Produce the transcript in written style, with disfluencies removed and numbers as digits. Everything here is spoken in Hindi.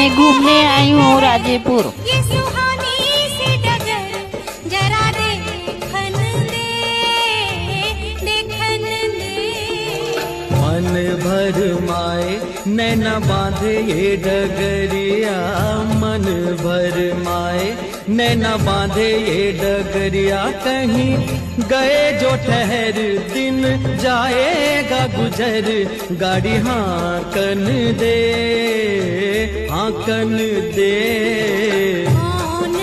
मैं घूमने आई हूँ राजेपुर। ये सुहानी सी डगर जरा देखन दे। मन भर माए नैना बांधे ये डगरिया, मन भर माए नैना बांधे ये डगरिया। कहीं गए जो ठहर दिन जाएगा गुजर, गाड़ी हाँकन दे हाँकन दे। कौन